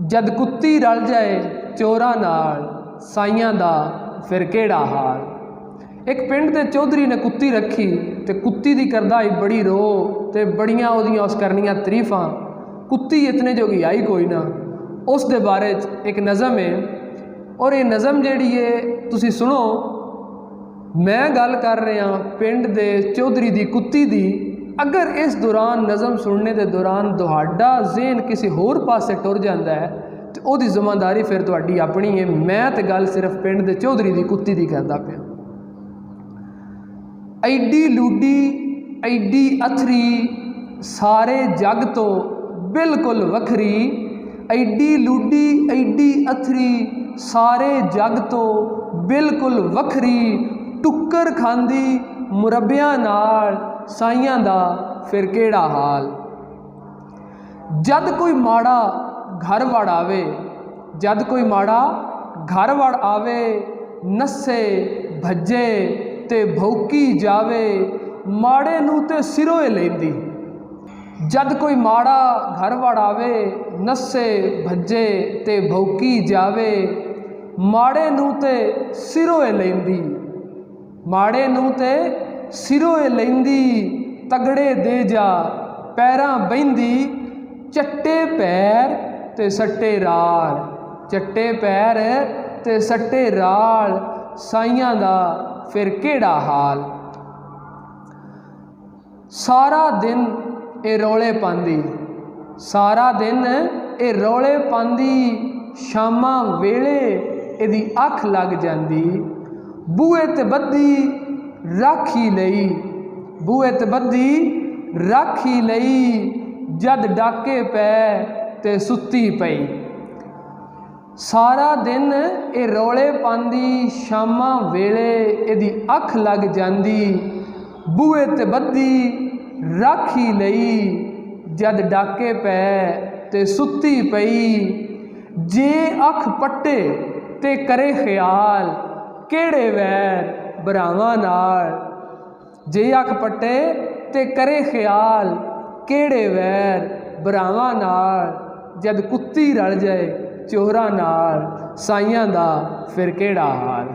जद कुत्ती रल जाए चोरां नाल साइयां दा फिर केड़ा हाल। एक पिंड दे चौधरी ने कुत्ती रखी ते कुत्ती दी करदा ही बड़ी रो ते बड़ियां ओदियां उस करनियां तरीफां। कुत्ती इतने जोगी आई कोई ना। उस दे बारे च एक नज़म है और ये नज़म जिहड़ी है तुसी सुनो। मैं गल कर रहा पिंड दे चौधरी दी कुत्ती दी। अगर इस दौरान नज़म सुनने के दौरान तुहाडा ज़हन किसी होर पासे टुर जाता है तो उसकी जिम्मेदारी फिर तुहाडी अपनी है। मैं तो गल सिर्फ पिंड दे चौधरी दी कुत्ती दी करदा पिया। एडी लूडी एडी अथरी सारे जग तो बिल्कुल वखरी। एडी लूडी एडी अथरी सारे जग तो बिल्कुल वखरी। टुक्कर खांदी मुरब्बियां नाल साइयां दा फिर केड़ा हाल। जद कोई माड़ा घर वड़ आवे जद कोई माड़ा घर वड़ आवे नस्से भज्जे ते भौकी जावे माड़े नूं ते सिरों लैंदी। जद कोई माड़ा घर वड़ आवे नस्से भज्जे ते भौकी जावे माड़े नूं ते सिरों लैंदी। माड़े नूं ते सिरों लैंदी तगड़े दे जा पैरां बहिंदी। चट्टे पैर ते सट्टे राल चट्टे पैर ते सट्टे राल साइयां दा फिर केड़ा हाल। सारा दिन ए रौले पांदी सारा दिन ए रौले पांदी। शामां वेले इहदी अख लग जांदी। बूहे ते बद्धी राखी लई बूहे ते बद्धी राखी लई। जद डाके पै ते सुत्ती पई। सारा दिन ए रौले पांदी शामां वेले इहदी अख लग जांदी। बूहे ते बद्धी राखी लई जद डाके पै ते सुत्ती पई। जे अख पट्टे ते करे ख्याल केड़े वैर भरावां नाल। जे अख पट्टे ते करे ख्याल केड़े वैर भरावां नाल। जद कुत्ती रल जाए चोरां नाल साइयां दा फिर केड़ा हाल।